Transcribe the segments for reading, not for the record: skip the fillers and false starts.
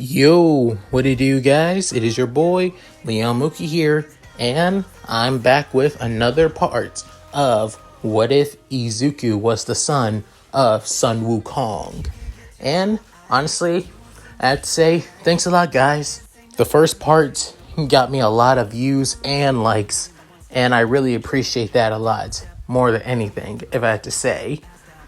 Yo, what it do, guys? It is your boy, Mooky here, and I'm back with another part of What If Izuku Was the Son of Sun Wukong. And honestly, I'd say thanks a lot, guys. The first part got me a lot of views and likes, and I really appreciate that a lot, more than anything, if I had to say.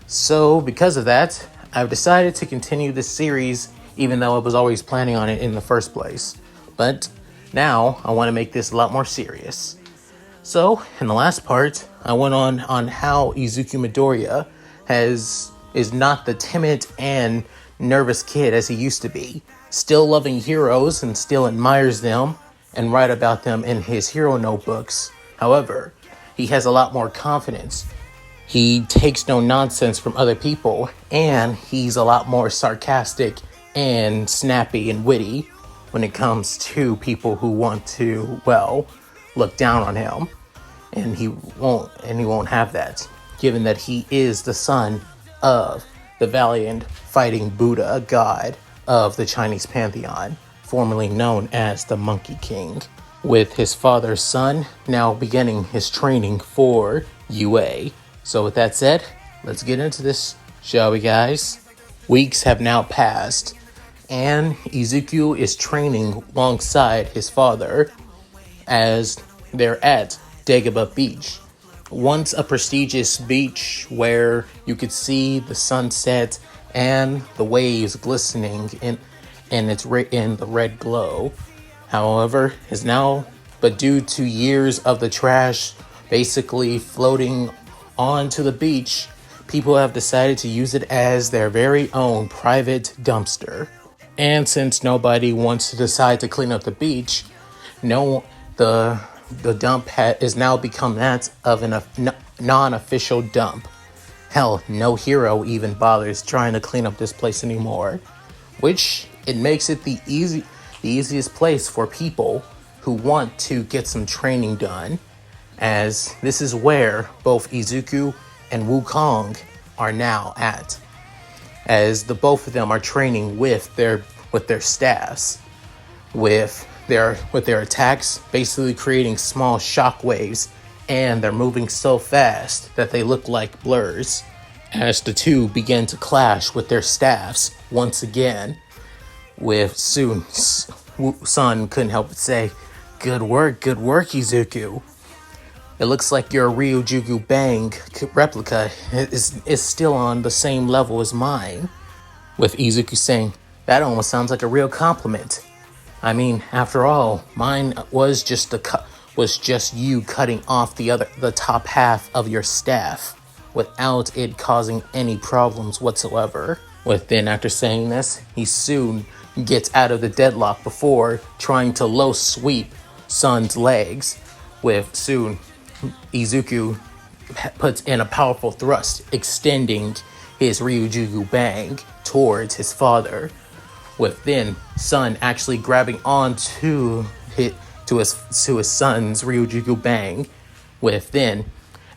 So, because of that, I've decided to continue this series even though I was always planning on it in the first place. But now I want to make this a lot more serious. So, in the last part, I went on how Izuku Midoriya is not the timid and nervous kid as he used to be, still loving heroes and still admires them and write about them in his hero notebooks. However, he has a lot more confidence. He takes no nonsense from other people, and he's a lot more sarcastic and snappy and witty when it comes to people who want to, well, look down on him. And he won't have that, given that he is the son of the valiant fighting Buddha god of the Chinese pantheon, formerly known as the Monkey King, with his father's son now beginning his training for UA. So with that said, let's get into this, shall we, guys? Weeks have now passed, and Izuku is training alongside his father as they're at Dagobah Beach. Once a prestigious beach where you could see the sunset and the waves glistening in the red glow. However, is now, but due to years of the trash basically floating onto the beach, people have decided to use it as their very own private dumpster. And since nobody wants to decide to clean up the beach, the dump is now become that of a non-official dump. Hell, no hero even bothers trying to clean up this place anymore, which it makes it the easiest place for people who want to get some training done, as this is where both Izuku and Wukong are now at, as the both of them are training with their staffs, with their attacks basically creating small shockwaves, and they're moving so fast that they look like blurs as the two begin to clash with their staffs once again. With soon, Sun couldn't help but say, good work, Izuku. It looks like your Ryujugu Bang replica is still on the same level as mine. With Izuku saying, that almost sounds like a real compliment. I mean, after all, mine was just you cutting off the top half of your staff without it causing any problems whatsoever. Then after saying this, he soon gets out of the deadlock before trying to low sweep Sun's legs. With soon, Izuku puts in a powerful thrust, extending his Ryujugu Bang towards his father, with then Sun actually grabbing onto his son's Ryujugu Bang. With then,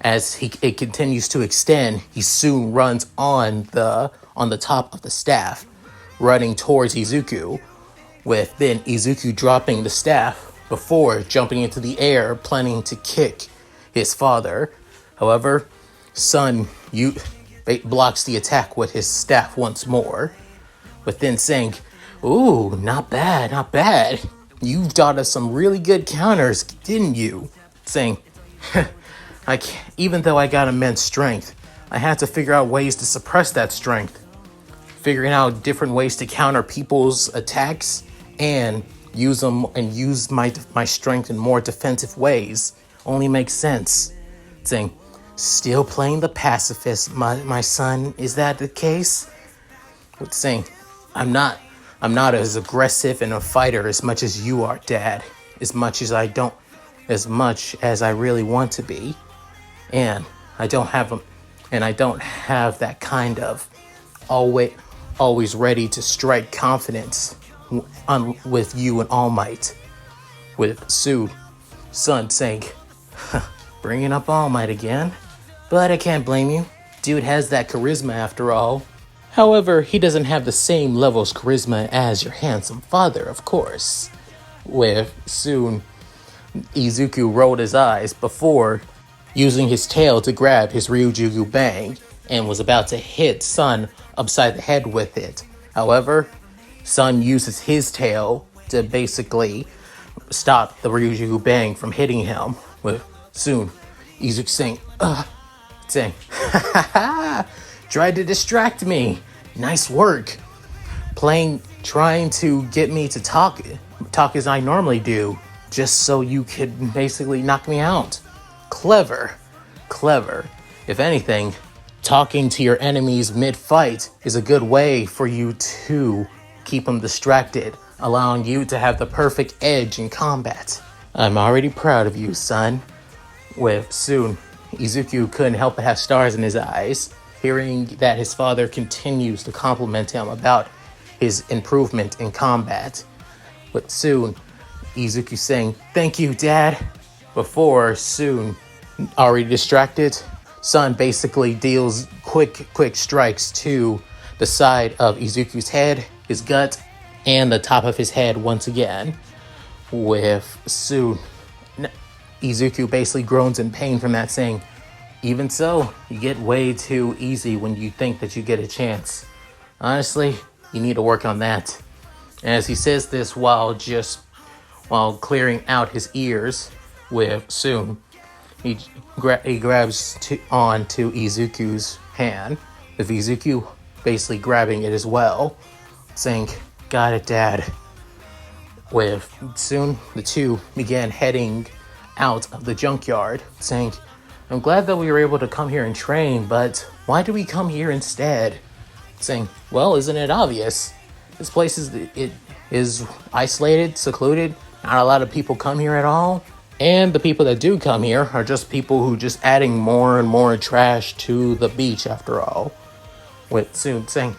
as it continues to extend, he soon runs on the top of the staff, running towards Izuku, with then Izuku dropping the staff before jumping into the air, planning to kick his father. However, Sun blocks the attack with his staff once more, with then saying, ooh, not bad. You thought of some really good counters, didn't you? Saying, even though I got immense strength, I had to figure out ways to suppress that strength. Figuring out different ways to counter people's attacks and use my strength in more defensive ways only makes sense. Saying, still playing the pacifist, my son, is that the case? With saying, I'm not as aggressive and a fighter as much as you are, Dad. As much as I really want to be. And I don't have that kind of always ready to strike confidence with you and All Might. With Sun saying, bringing up All Might again. But I can't blame you. Dude has that charisma after all. However, he doesn't have the same level's charisma as your handsome father, of course. With soon, Izuku rolled his eyes before using his tail to grab his Ryujugu Bang and was about to hit Sun upside the head with it. However, Sun uses his tail to basically stop the Ryujugu Bang from hitting him. With soon, Izuku saying, ha ha ha, tried to distract me. Nice work. Trying to get me to talk as I normally do, just so you could basically knock me out. Clever. If anything, talking to your enemies mid-fight is a good way for you to keep them distracted, allowing you to have the perfect edge in combat. I'm already proud of you, son. With soon, Izuku couldn't help but have stars in his eyes, hearing that his father continues to compliment him about his improvement in combat. But soon, Izuku saying, "Thank you, Dad." Before soon, already distracted, Sun basically deals quick strikes to the side of Izuku's head, his gut, and the top of his head once again. With soon, Izuku basically groans in pain from that, saying, "Even so, you get way too easy when you think that you get a chance. Honestly, you need to work on that." As he says this while clearing out his ears, with soon, he grabs onto Izuku's hand, with Izuku basically grabbing it as well, saying, "Got it, Dad." With soon, the two began heading out of the junkyard, saying, "I'm glad that we were able to come here and train, but why do we come here instead?" Saying, "Well, isn't it obvious? This place is isolated, secluded, not a lot of people come here at all. And the people that do come here are just people who just adding more and more trash to the beach after all." With soon saying,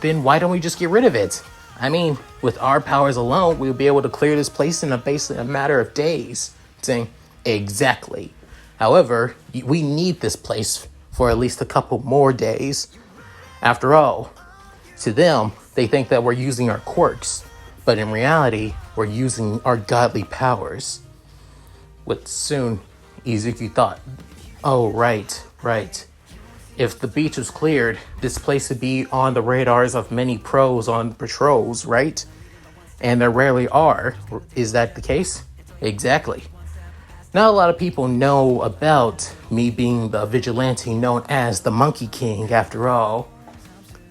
"Then why don't we just get rid of it? I mean, with our powers alone, we'll be able to clear this place in basically a matter of days." Saying, "Exactly. However, we need this place for at least a couple more days. After all, to them, they think that we're using our quirks, but in reality, we're using our godly powers." With soon, Izuku thought, "Oh, right. If the beach was cleared, this place would be on the radars of many pros on patrols, right? And there rarely are. Is that the case?" "Exactly. Not a lot of people know about me being the vigilante known as the Monkey King after all.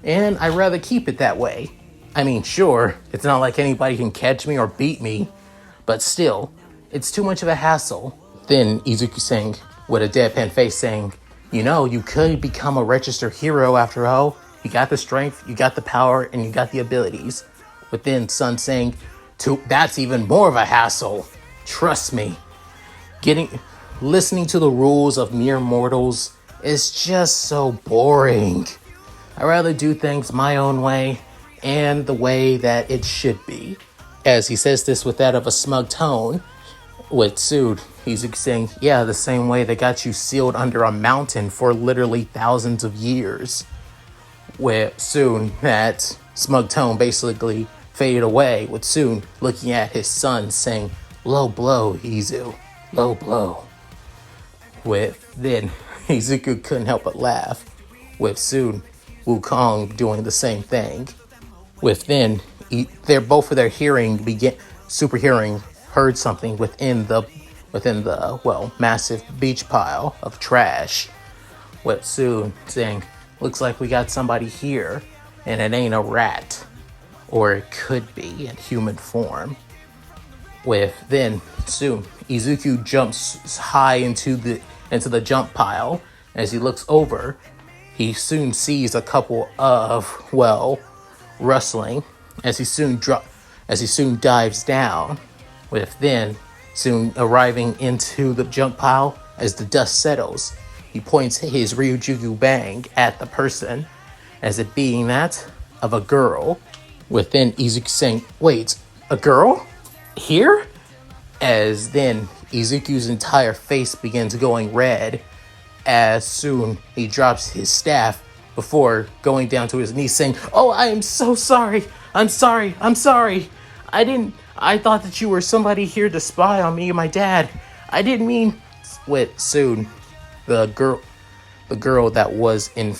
And I'd rather keep it that way. I mean, sure, it's not like anybody can catch me or beat me, but still, it's too much of a hassle." Then Izuku saying, with a deadpan face, saying, "You could become a registered hero after all. You got the strength, you got the power, and you got the abilities." But then Sun saying, "That's even more of a hassle. Trust me. Listening to the rules of mere mortals is just so boring. I'd rather do things my own way and the way that it should be." As he says this with that of a smug tone, with Sood, he's saying, "Yeah, the same way they got you sealed under a mountain for literally thousands of years." Where soon that smug tone basically faded away, with soon looking at his son saying, "Low blow, Izu. Low blow." With then, Izuku couldn't help but laugh, with soon Wukong doing the same thing. With then, both of their hearing super hearing heard something within the massive beach pile of trash. With soon saying, "Looks like we got somebody here, and it ain't a rat, or it could be in human form." With then soon Izuku jumps high into the jump pile. As he looks over, he soon sees a couple of rustling as he soon dives down, with then soon arriving into the jump pile. As the dust settles, he points his Ryujugu Bang at the person, as it being that of a girl. With then Izuku saying, "Wait, a girl? Here?" As then Izuku's entire face begins going red, as soon he drops his staff before going down to his knees saying, "Oh, I am so sorry. I'm sorry. I'm sorry. I thought that you were somebody here to spy on me and my dad. I didn't mean." With soon, the girl that was in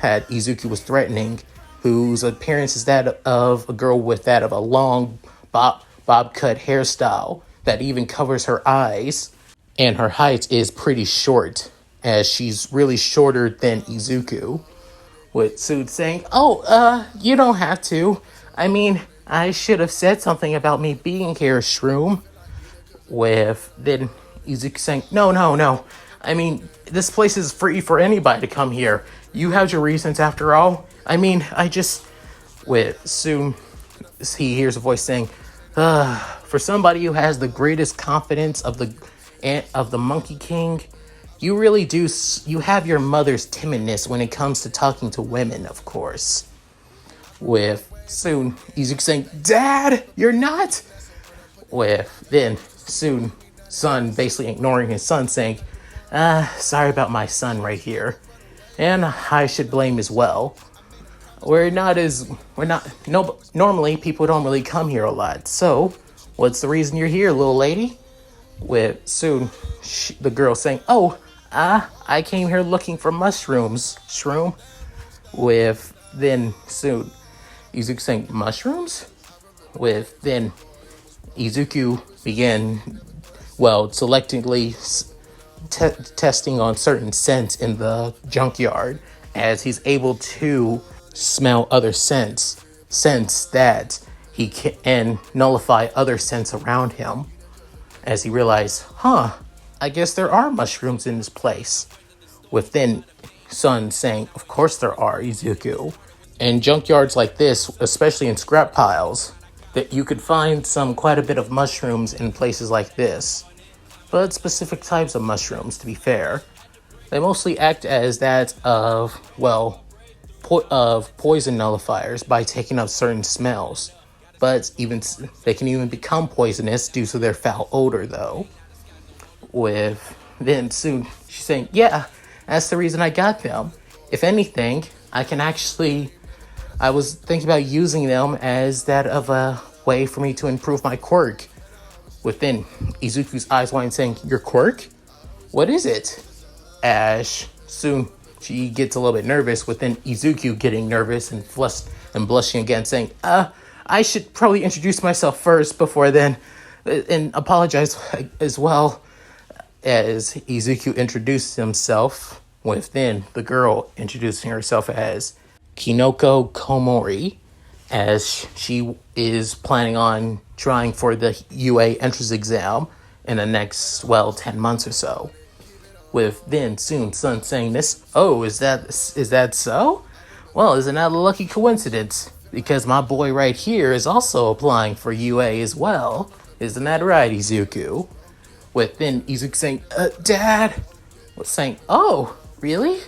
had Izuku was threatening, whose appearance is that of a girl with that of a long bob cut hairstyle that even covers her eyes, and her height is pretty short, as she's really shorter than Izuku. With Sood saying, "Oh, you don't have to. I mean, I should have said something about me being here, Shroom." With then Izuku saying, No. I mean, this place is free for anybody to come here. You have your reasons after all. I mean, I just..." With soon he hears a voice saying, "For somebody who has the greatest confidence of the Monkey King, you really do. You have your mother's timidness when it comes to talking to women, of course." With soon Izuku saying, "Dad, you're not." With then soon son basically ignoring his son saying, "Sorry about my son right here, and I should blame as well. Normally people don't really come here a lot. So, what's the reason you're here, little lady?" With soon the girl saying, "Oh, I came here looking for mushrooms, Shroom." With then soon Izuku saying, "Mushrooms?" With then Izuku began, selectively testing on certain scents in the junkyard, as he's able to smell other scents that he can nullify other scents around him, as he realized, I guess there are mushrooms in this place. Within son saying, "Of course there are, Izuku." In junkyards like this, especially in scrap piles, that you could find quite a bit of mushrooms in places like this. But specific types of mushrooms, to be fair. They mostly act as that of poison nullifiers by taking up certain smells. But they can even become poisonous due to their foul odor, though. With then soon she's saying, "Yeah, that's the reason I got them. If anything, I was thinking about using them as that of a way for me to improve my quirk." Within Izuku's eyes wide saying, "Your quirk? What is it?" As soon she gets a little bit nervous, within Izuku getting nervous and blushing again, saying, "I should probably introduce myself first before then, and apologize as well." As Izuku introduced himself, within the girl introducing herself as Kinoko Komori, as she is planning on trying for the UA entrance exam in the next, 10 months or so. With then soon son saying this, "Oh, is that so? Well, isn't that a lucky coincidence? Because my boy right here is also applying for UA as well. Isn't that right, Izuku?" With then Izuku saying, "Dad," was saying, "Oh, really?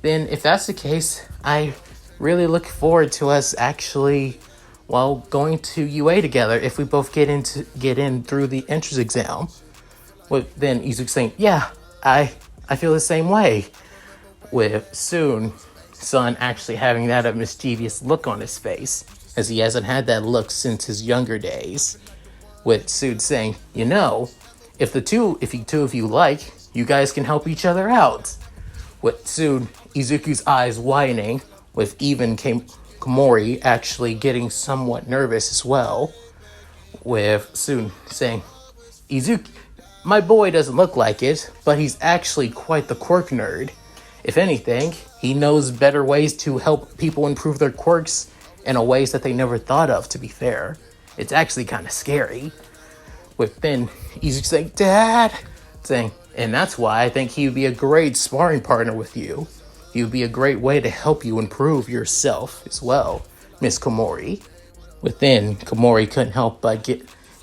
Then if that's the case, I really look forward to us actually, going to UA together if we both get in through the entrance exam." With then Izuku saying, "Yeah, I feel the same way." With soon son actually having that a mischievous look on his face, as he hasn't had that look since his younger days. With Sood saying, if you two of you like, you guys can help each other out." With soon Izuku's eyes widening, with even Komori actually getting somewhat nervous as well. With soon saying, "Izuku, my boy doesn't look like it, but he's actually quite the quirk nerd. If anything, he knows better ways to help people improve their quirks in ways that they never thought of, to be fair. It's actually kind of scary." With then Izuku saying, "Dad," saying, "And that's why I think he would be a great sparring partner with you. He would be a great way to help you improve yourself as well, Miss Komori." Within, Komori couldn't help but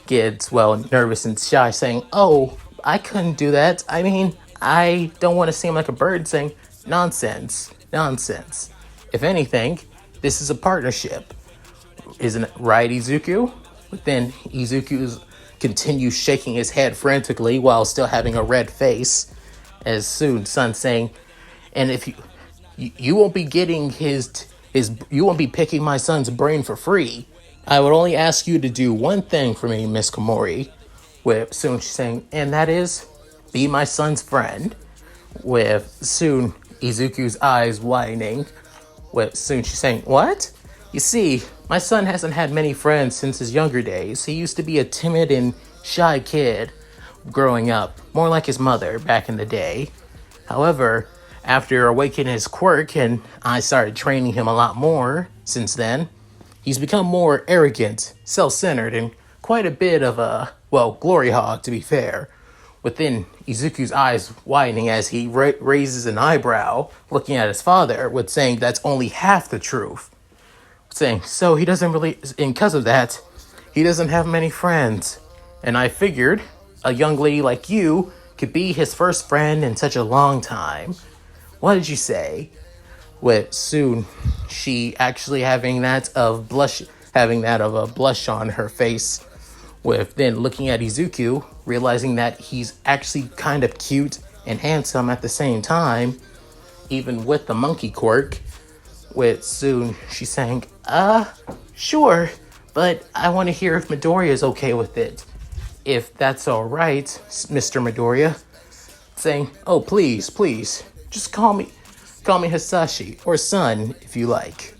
gets nervous and shy, saying, "Oh, I couldn't do that. I mean, I don't want to seem like a bird," saying, Nonsense. If anything, this is a partnership. Isn't it right, Izuku?" But then Izuku continues shaking his head frantically while still having a red face, as soon son saying, "And if you won't be getting you won't be picking my son's brain for free. I would only ask you to do one thing for me, Miss Komori. With soon she's saying, and that is, be my son's friend. With soon Izuku's eyes widening. With soon she's saying, what? You see, my son hasn't had many friends since his younger days. He used to be a timid and shy kid growing up, more like his mother back in the day. However, after awakening his quirk and I started training him a lot more since then, he's become more arrogant, self-centered, and quite a bit of a, well, glory hog to be fair. Within Izuku's eyes widening as he raises an eyebrow, looking at his father, with saying that's only half the truth. Saying, so he doesn't really, and because of that, he doesn't have many friends. And I figured a young lady like you could be his first friend in such a long time. What did you say? With soon, she actually having that of a blush on her face. With then looking at Izuku, realizing that he's actually kind of cute and handsome at the same time, even with the monkey quirk. With soon, she's saying, sure, but I want to hear if Midoriya is okay with it. If that's alright, Mr. Midoriya. Saying, oh, please, just call me Hisashi, or son, if you like.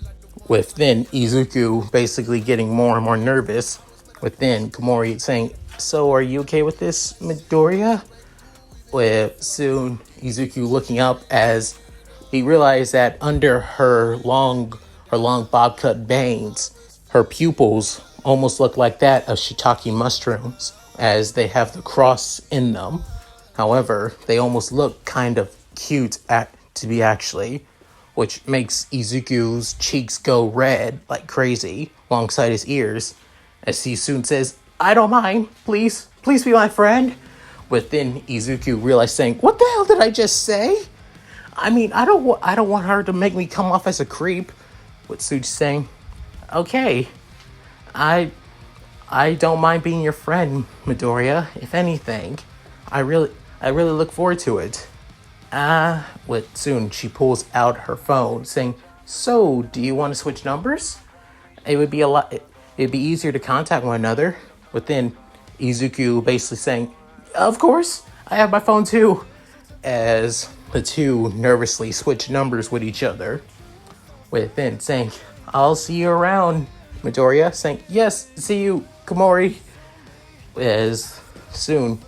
With then Izuku basically getting more and more nervous. With then Komori saying, so are you okay with this, Midoriya? With soon Izuku looking up as he realized that under her long bob cut bangs, her pupils almost look like that of shiitake mushrooms, as they have the cross in them. However, they almost look kind of cute to be actually, which makes Izuku's cheeks go red like crazy alongside his ears, as he soon says, I don't mind, please be my friend. But then Izuku realized saying, what the hell did I just say? I mean, I don't want her to make me come off as a creep. With Suji saying, okay, I don't mind being your friend, Midoriya. If anything, I really look forward to it. With soon she pulls out her phone, saying, so do you want to switch numbers? It'd be easier to contact one another. Within Izuku basically saying, of course, I have my phone too. As the two nervously switch numbers with each other. Within saying, I'll see you around, Midoriya. Saying, yes, see you, Komori. As soon,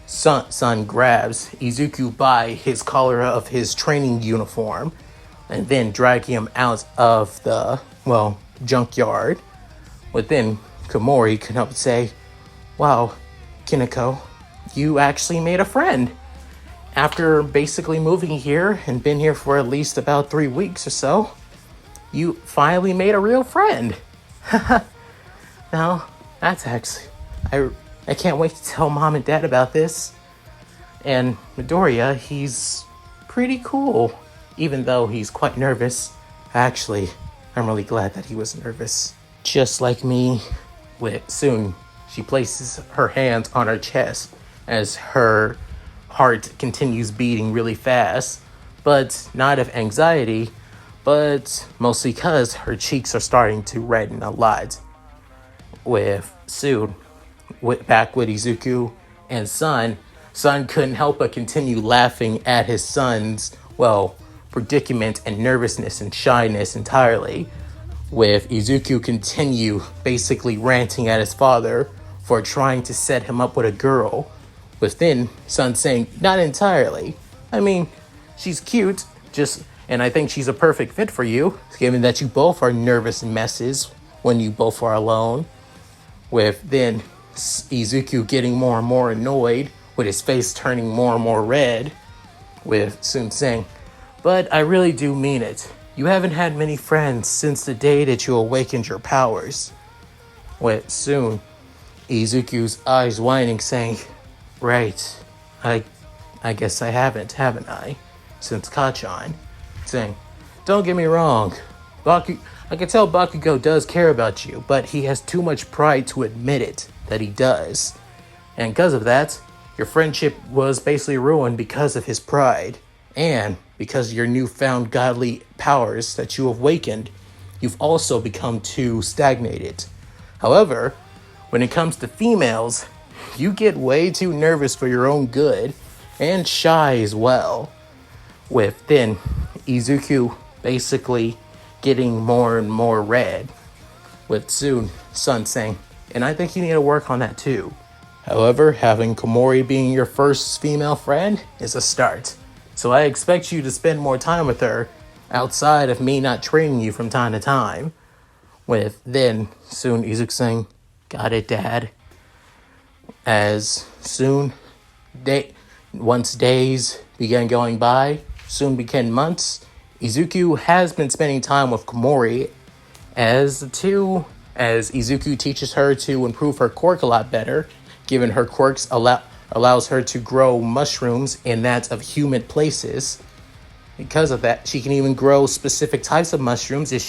Son grabs Izuku by his collar of his training uniform and then dragging him out of the, well, junkyard. Within Komori could help say, wow, Kinoko, you actually made a friend. After basically moving here and been here for at least about 3 weeks or so, you finally made a real friend. Now, that's actually, I can't wait to tell mom and dad about this. And Midoriya, he's pretty cool, even though he's quite nervous. Actually, I'm really glad that he was nervous. Just like me. Soon, she places her hands on her chest as her heart continues beating really fast, but not of anxiety, but mostly because her cheeks are starting to redden a lot. With soon, back with Izuku and Son couldn't help but continue laughing at his son's, well, predicament and nervousness and shyness entirely. With Izuku continue basically ranting at his father for trying to set him up with a girl. Within Son saying, not entirely. I mean, she's cute, and I think she's a perfect fit for you, given that you both are nervous messes when you both are alone. With then Izuku getting more and more annoyed, with his face turning more and more red. With Sun saying, but I really do mean it. You haven't had many friends since the day that you awakened your powers. With soon, Izuku's eyes widening, saying, right, I guess I haven't I? Since Kachan. Saying, don't get me wrong, I can tell Bakugo does care about you, but he has too much pride to admit it, that he does. And because of that, your friendship was basically ruined because of his pride. And because of your newfound godly powers that you have awakened, you've also become too stagnated. However, when it comes to females, you get way too nervous for your own good and shy as well. With then Izuku basically getting more and more red, with soon Sun saying, and I think you need to work on that too. However, having Komori being your first female friend is a start. So I expect you to spend more time with her outside of me not training you from time to time. With then soon Izuku saying, got it, Dad. As soon once days began going by, soon became months, Izuku has been spending time with Komori as Izuku teaches her to improve her quirk a lot better, given her quirks allows her to grow mushrooms in that of humid places. Because of that, she can even grow specific types of mushrooms if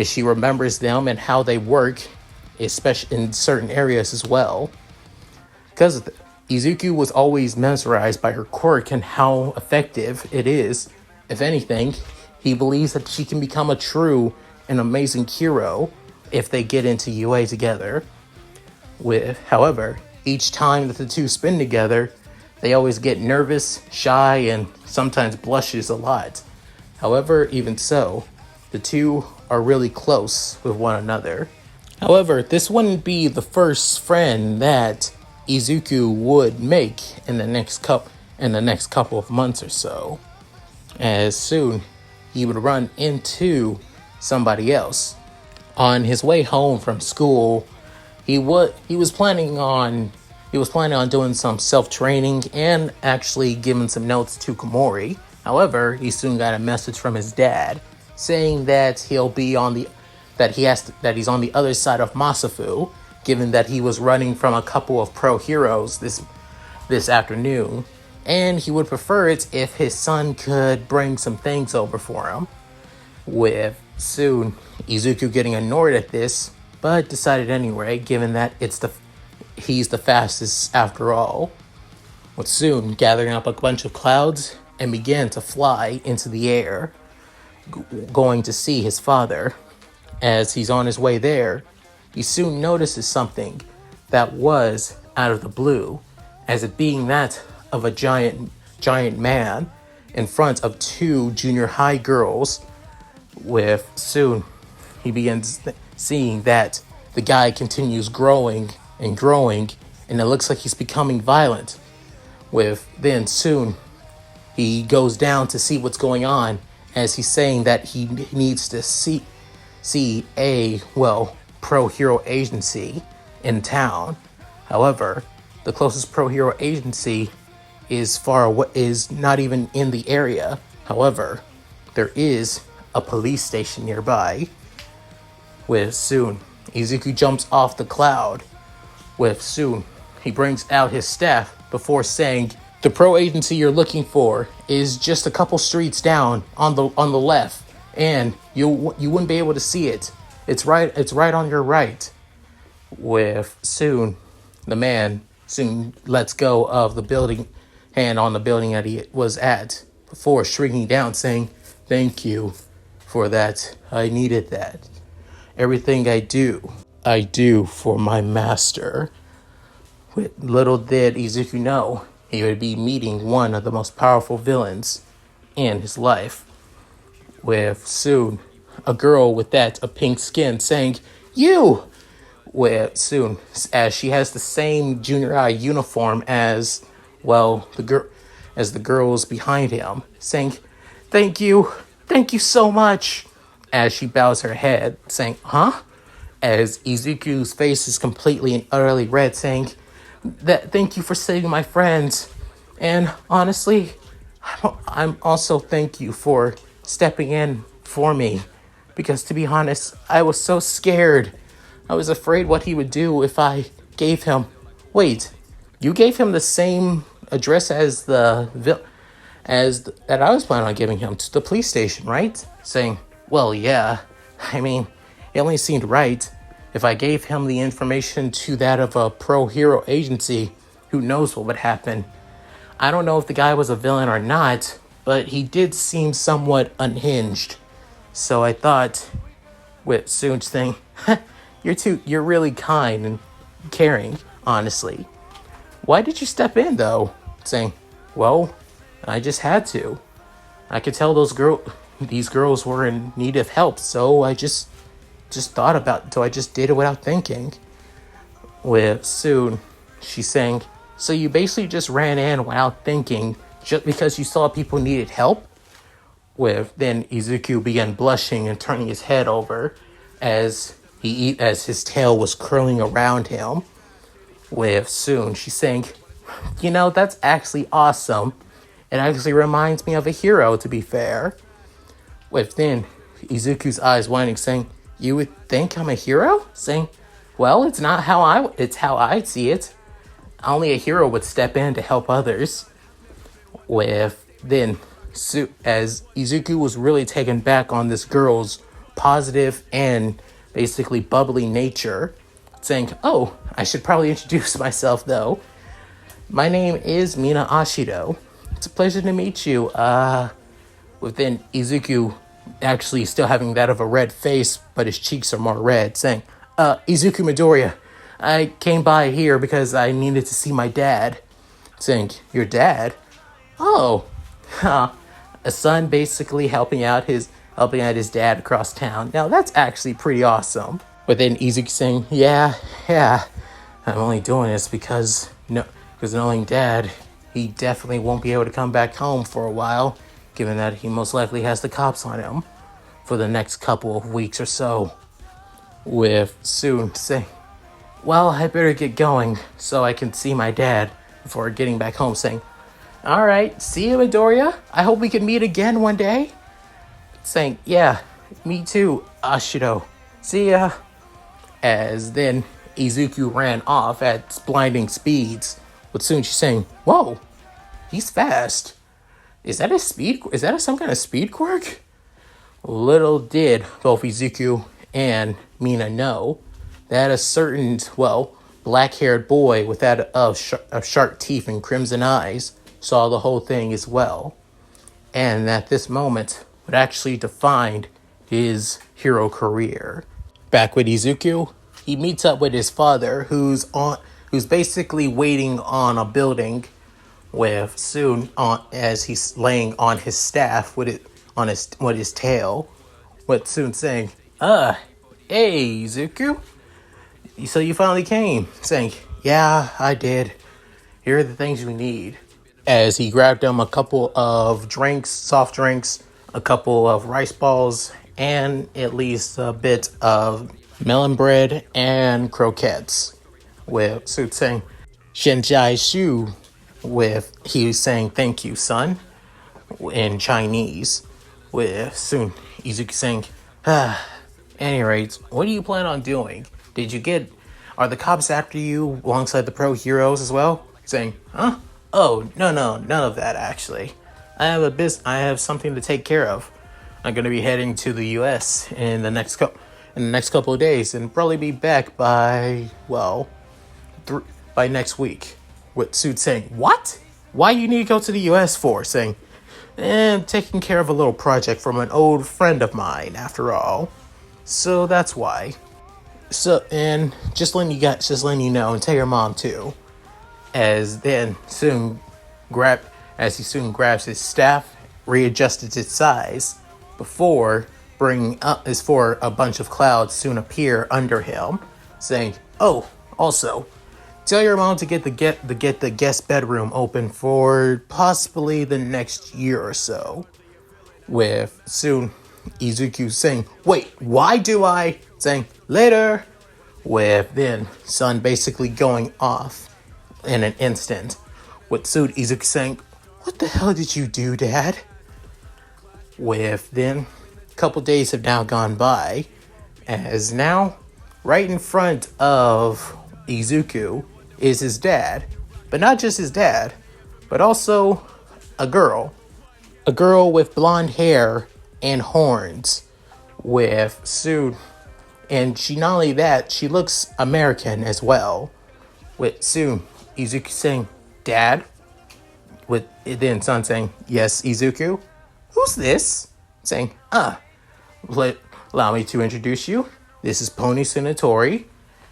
she remembers them and how they work, especially in certain areas as well. Because of Izuku was always mesmerized by her quirk and how effective it is. If anything, he believes that she can become a true and amazing hero if they get into UA together. However, each time that the two spend together, they always get nervous, shy, and sometimes blushes a lot. However, even so, the two are really close with one another. However, this wouldn't be the first friend that Izuku would make in the next couple of months or so. As soon he would run into somebody else. On his way home from school, he was planning on doing some self-training and actually giving some notes to Komori. However, he soon got a message from his dad saying that he's on the other side of Masafu, given that he was running from a couple of pro heroes this afternoon, and he would prefer it if his son could bring some things over for him. With soon Izuku getting annoyed at this, but decided anyway, given that he's the fastest after all. With soon gathering up a bunch of clouds and began to fly into the air, going to see his father. As he's on his way there, he soon notices something that was out of the blue, as it being that of a giant man in front of two junior high girls. With soon he begins seeing that the guy continues growing and growing, and it looks like he's becoming violent. With then soon he goes down to see what's going on, as he's saying that he needs to see a pro hero agency in town. However, the closest pro hero agency is not even in the area. However, there is a police station nearby. With soon Izuku jumps off the cloud. With soon he brings out his staff before saying, the pro agency you're looking for is just a couple streets down on the left, and you wouldn't be able to see it. It's right on your right. With soon the man soon lets go of the hand on the building that he was at before shrinking down, saying, thank you for that. I needed that. Everything I do for my master. Little did Izuku know he would be meeting one of the most powerful villains in his life. With soon a girl with a pink skin saying, you! With soon, as she has the same junior high uniform as the girls behind him, saying, thank you so much, as she bows her head, saying, huh? As Izuku's face is completely and utterly red, saying, thank you for saving my friends. And honestly, I'm also thank you for stepping in for me. Because to be honest, I was so scared. I was afraid what he would do if I gave him... Wait, you gave him the same address as that I was planning on giving him, to the police station, right? Saying, well, yeah. I mean, it only seemed right. If I gave him the information to that of a pro hero agency, who knows what would happen. I don't know if the guy was a villain or not, but he did seem somewhat unhinged. So I thought, with Soon saying, you're really kind and caring, honestly. Why did you step in, though? Saying, well, I just had to. I could tell these girls were in need of help, so I just so I just did it without thinking. With Soon, she's saying, so you basically just ran in without thinking, just because you saw people needed help? With then Izuku began blushing and turning his head over as as his tail was curling around him. With Soon, she's saying, that's actually awesome. It actually reminds me of a hero, to be fair. With then Izuku's eyes widening, saying, you would think I'm a hero? Saying, well, it's how I see it. Only a hero would step in to help others. With then, as Izuku was really taken back on this girl's positive and basically bubbly nature, saying, oh, I should probably introduce myself though. My name is Mina Ashido. It's a pleasure to meet you. Within Izuku actually still having that of a red face, but his cheeks are more red, saying, Izuku Midoriya, I came by here because I needed to see my dad. Saying, your dad? Oh, a son basically helping out his dad across town. Now that's actually pretty awesome. But then Izuku saying, yeah, I'm only doing this because knowing dad, he definitely won't be able to come back home for a while, given that he most likely has the cops on him for the next couple of weeks or so. With Soon saying, well, I better get going so I can see my dad before getting back home, saying, all right, see you, Midoriya. I hope we can meet again one day. Saying, yeah, me too, Ashido. See ya. As then Izuku ran off at blinding speeds, with Soon she's saying, whoa, he's fast. Is that some kind of speed quirk? Little did both Izuku and Mina know that a certain, black-haired boy with that of sharp teeth and crimson eyes saw the whole thing as well. And that this moment would actually define his hero career. Back with Izuku, he meets up with his father, who's basically waiting on a building with Soon as he's laying on his staff with his tail. With Soon saying, hey Izuku, so you finally came. Saying, yeah, I did. Here are the things you need. As he grabbed him a couple of soft drinks, a couple of rice balls, and at least a bit of melon bread and croquettes. With Soon saying, Shenjai Shu, he was saying, thank you, son, in Chinese. With Soon, Izuku saying, any rate, what do you plan on doing? Are the cops after you alongside the pro heroes as well? Saying, huh? Oh, no, none of that, actually. I have something to take care of. I'm going to be heading to the U.S. in the next couple of days and probably be back by next week. With Soon saying, what? Why you need to go to the U.S. for? Saying, I'm taking care of a little project from an old friend of mine, after all. So that's why. So, and just letting you know, and tell your mom too. As he soon grabs his staff, readjusted its size, before a bunch of clouds soon appear under him, saying, oh, also, tell your mom to get the guest bedroom open for possibly the next year or so. With soon Izuku saying, wait, why do I? Saying, later. With then son basically going off in an instant. With soon Izuku saying, what the hell did you do, Dad? With then a couple days have now gone by, as now right in front of Izuku is his dad, but not just his dad, but also a girl with blonde hair and horns. With Soon, and she not only that, she looks American as well. With Soon, Izuku saying, Dad? with then Sun saying, "Yes, Izuku? Who's this?" Saying, let, allow me to introduce you. This is Pony Tsunotori.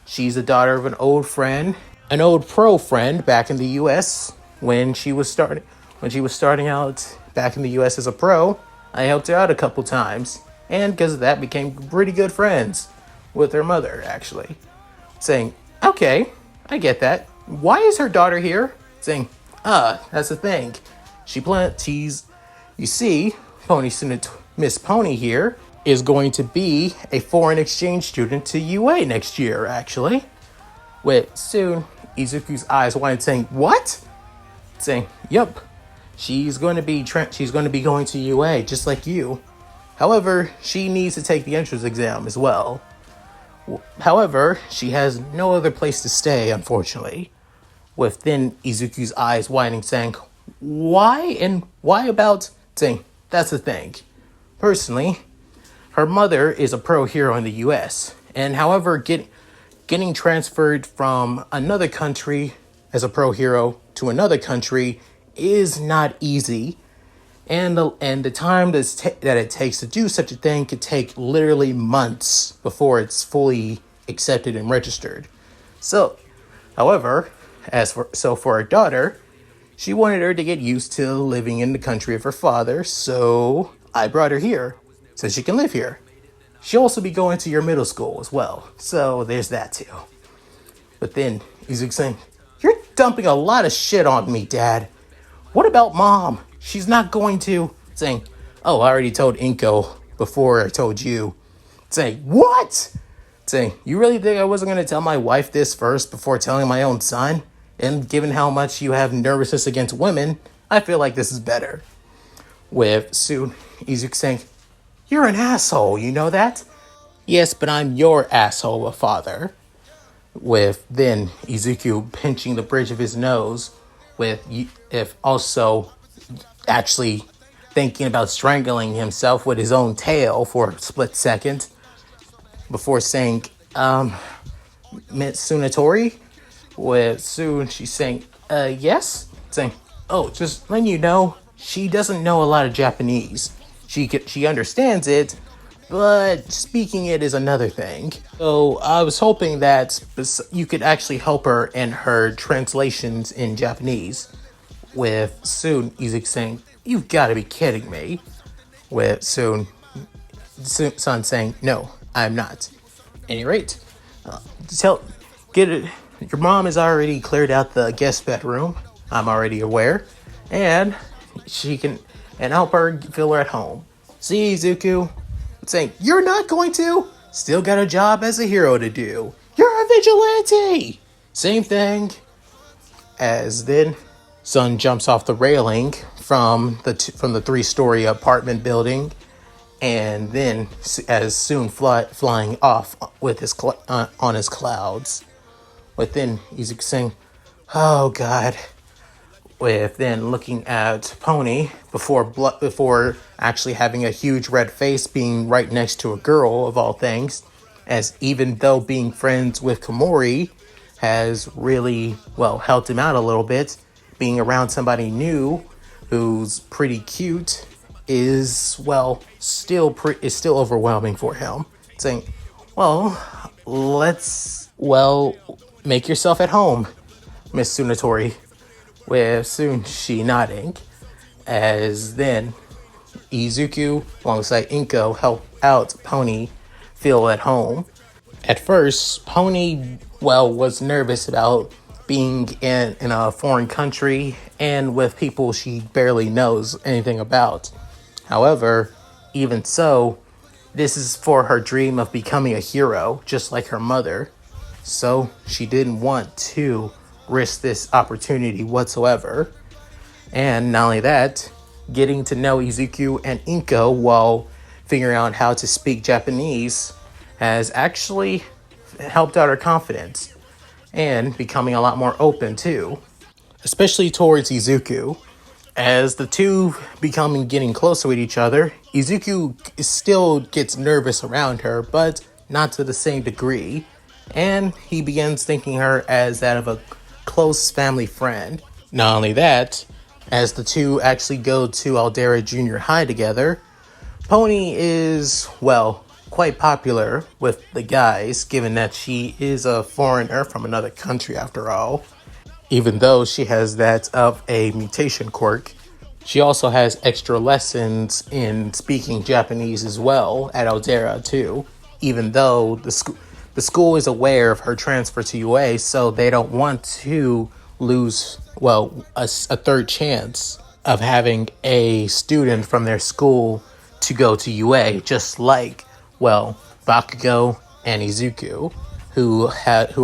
She's the daughter of an old friend, an old pro friend back in the US when she was starting out back in the US as a pro. I helped her out a couple times, and because of that became pretty good friends with her mother, actually. Saying, "Okay, I get that. Why is her daughter here?" Saying, that's the thing. You see, Miss Pony here is going to be a foreign exchange student to UA next year, actually. With soon, Izuku's eyes wide, saying, "What?" Saying, "Yep, she's going to be going to UA just like you. However, she needs to take the entrance exam as well. However, she has no other place to stay, unfortunately." With then Izuku's eyes widening, saying, "Why and why about?" Saying, "That's the thing. Personally, her mother is a pro hero in the US, and however, getting transferred from another country as a pro hero to another country is not easy, and the time that it takes to do such a thing could take literally months before it's fully accepted and registered. So, however, for her daughter, she wanted her to get used to living in the country of her father, so I brought her here so she can live here. She'll also be going to your middle school as well, so there's that too." But then Izuku saying, "You're dumping a lot of shit on me, Dad. What about Mom? She's not going to..." Saying, "Oh, I already told Inko before I told you." Saying, "What?" Saying, "You really think I wasn't going to tell my wife this first before telling my own son? And given how much you have nervousness against women, I feel like this is better." With soon Izuku saying, "You're an asshole, you know that?" "Yes, but I'm your asshole, father." With then Izuku pinching the bridge of his nose, if also actually thinking about strangling himself with his own tail for a split second before saying, "Miss Tsunotori?" With soon she's saying, "Yes?" Saying, "Oh, just letting you know, she doesn't know a lot of Japanese. She understands it, but speaking it is another thing. So I was hoping that you could actually help her in her translations in Japanese." With soon Izuku saying, "You've got to be kidding me." With soon Son saying, "No, I'm not. At any rate, get it. Your mom has already cleared out the guest bedroom. I'm already aware, and she can help her feel her at home. See, Izuku?" Saying, "You're not going to? Still got a job as a hero to do. You're a vigilante." Same thing as then Son jumps off the railing from the 3-story apartment building, and then as soon flying off with his on his clouds. With then Izuku saying, "Oh God." With then looking at Pony before actually having a huge red face, being right next to a girl of all things, as even though being friends with Komori has really helped him out a little bit, being around somebody new who's pretty cute is still overwhelming for him. Saying, make yourself at home, Miss Tsunotori." With soon she nodding, as then Izuku alongside Inko help out Pony feel at home. At first, Pony was nervous about being in a foreign country and with people she barely knows anything about. However, even so, this is for her dream of becoming a hero, just like her mother. So she didn't want to risk this opportunity whatsoever. And not only that, getting to know Izuku and Inko while figuring out how to speak Japanese has actually helped out her confidence and becoming a lot more open too, especially towards Izuku. As the two getting closer with each other, Izuku still gets nervous around her, but not to the same degree, and he begins thinking her as that of a close family friend. Not only that, as the two actually go to Aldera Junior High together. Pony is, well, quite popular with the guys, given that she is a foreigner from another country after all. Even though she has that of a mutation quirk, she also has extra lessons in speaking Japanese as well at Aldera too, even though the school is aware of her transfer to UA, so they don't want to lose, well, a third chance of having a student from their school to go to UA, just like, well, Bakugo and Izuku, who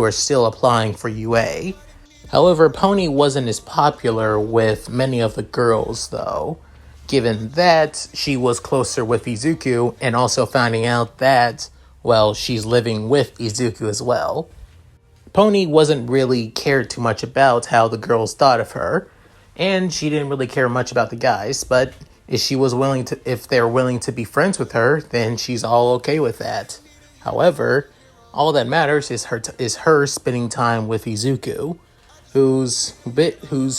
are still applying for UA. However, Pony wasn't as popular with many of the girls, though, given that she was closer with Izuku and also finding out that, well, she's living with Izuku as well. Pony wasn't really cared too much about how the girls thought of her, and she didn't really care much about the guys, but if they're willing to be friends with her, then she's all okay with that. However, all that matters is her spending time with Izuku, who's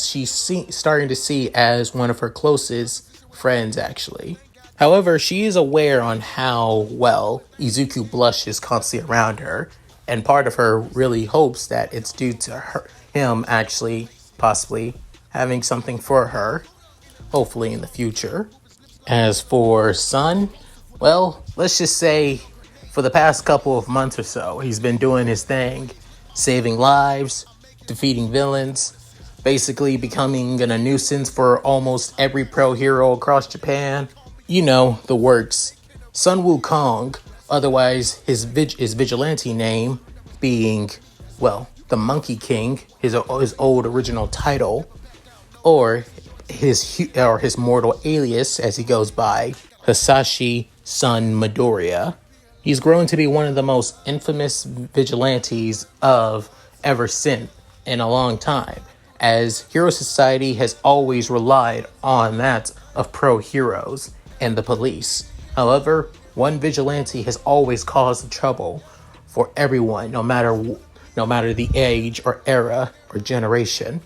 she's starting to see as one of her closest friends, actually. However, she is aware on how, well, Izuku blushes constantly around her, and part of her really hopes that it's due to him actually possibly having something for her, hopefully in the future. As for Sun, well, let's just say for the past couple of months or so, he's been doing his thing, saving lives, defeating villains, basically becoming a nuisance for almost every pro hero across Japan. You know, the works. Sun Wukong, otherwise his vigilante name being, well, the Monkey King, his old original title, or his mortal alias as he goes by, Hisashi Sun Midoriya. He's grown to be one of the most infamous vigilantes of ever since in a long time, as Hero Society has always relied on that of pro heroes and the police. However, one vigilante has always caused trouble for everyone, no matter the age or era or generation.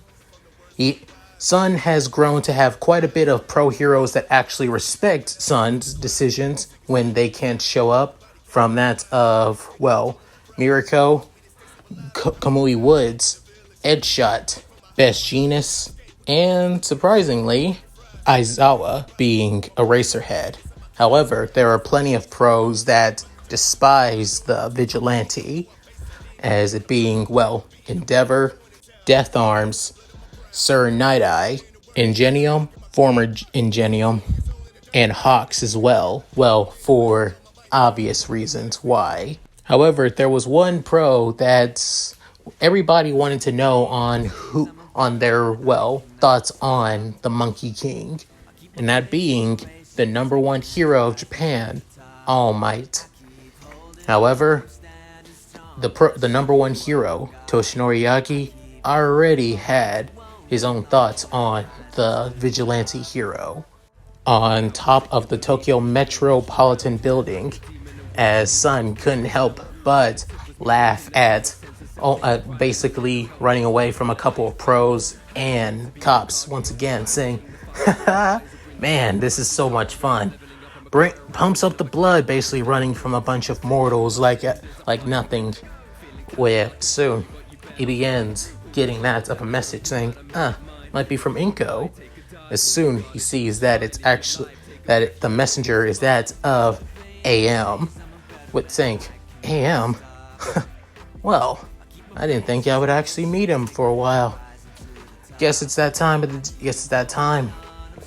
Sun has grown to have quite a bit of pro heroes that actually respect Sun's decisions when they can't show up, from that of, well, Mirako, Kamui Woods, Edshot, Best Genius, and surprisingly, Aizawa being Eraserhead. However, there are plenty of pros that despise the vigilante, as it being, well, Endeavor, Death Arms, Sir Night Eye, Ingenium, former Ingenium, and Hawks as well. Well, for obvious reasons why. However, there was one pro that everybody wanted to know on their, well, thoughts on the Monkey King, and that being the number one hero of Japan, All Might. However, the number one hero, Toshinori Yagi, already had his own thoughts on the vigilante hero on top of the Tokyo Metropolitan Building, as Sun couldn't help but laugh at basically running away from a couple of pros and cops once again, saying, man, this is so much fun. Pumps up the blood, basically running from a bunch of mortals like nothing. Where soon he begins getting that of a message saying, might be from Inko. As soon he sees that it's actually the messenger is that of AM, would think, AM? Well, I didn't think I would actually meet him for a while. Guess it's that time.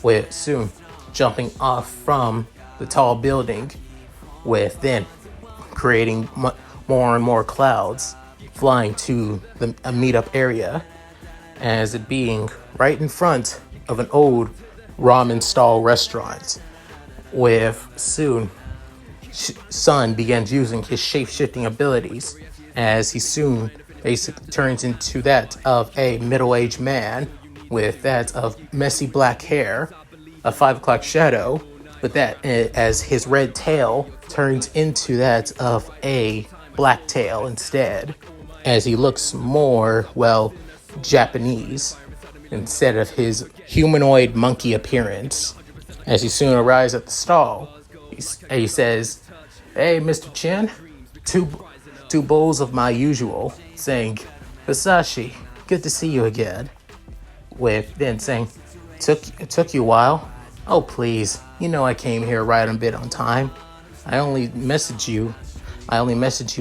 With soon jumping off from the tall building, with then creating more and more clouds, flying to a meetup area, as it being right in front of an old ramen stall restaurant, with soon Sun begins using his shape-shifting abilities, as he soon basically turns into that of a middle-aged man with that of messy black hair, a 5 o'clock shadow, with that as his red tail turns into that of a black tail instead, as he looks more, well, Japanese. instead of his humanoid monkey appearance. As he soon arrives at the stall, he says, "Hey, Mr. Chin, two bowls of my usual," saying, "Hisashi, good to see you again." With then saying, it took you a while. Oh, please, you know I came here right a bit on time. I only messaged you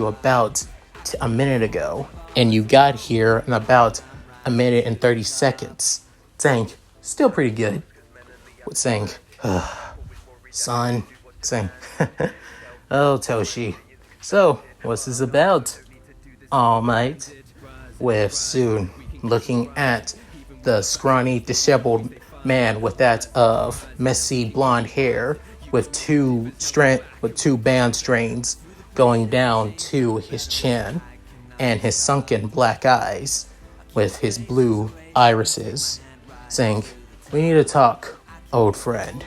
about a minute ago, and you got here in about a minute and 30 seconds. Saying, still pretty good. With saying, son, saying, "Oh, Toshi, so what's this about?" All Might, with soon looking at the scrawny, disheveled man with that of messy blonde hair with two band strains going down to his chin and his sunken black eyes with his blue irises, saying, "We need to talk, old friend."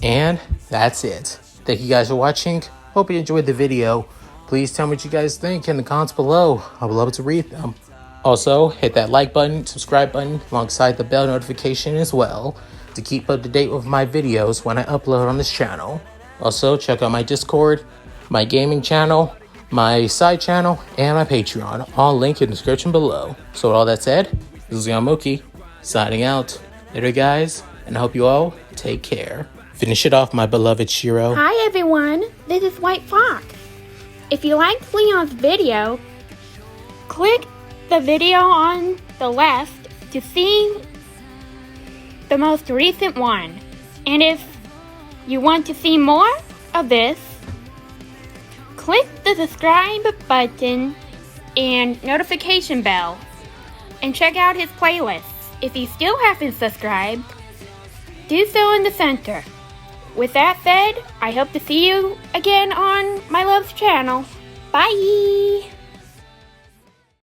And that's it. Thank you guys for watching. Hope you enjoyed the video. Please tell me what you guys think in the comments below. I would love to read them. Also, hit that like button, subscribe button, alongside the bell notification as well, to keep up to date with my videos when I upload on this channel. Also, check out my Discord, my gaming channel, my side channel, and my Patreon, all linked in the description below. So with all that said, this is Mooky, signing out. Later guys, and I hope you all take care. Finish it off, my beloved Shiro. Hi everyone, this is White Fox. If you liked Leon's video, click the video on the left to see the most recent one. And if you want to see more of this, click the subscribe button and notification bell and check out his playlists. If you still haven't subscribed, do so in the center. With that said, I hope to see you again on my love's channel. Bye!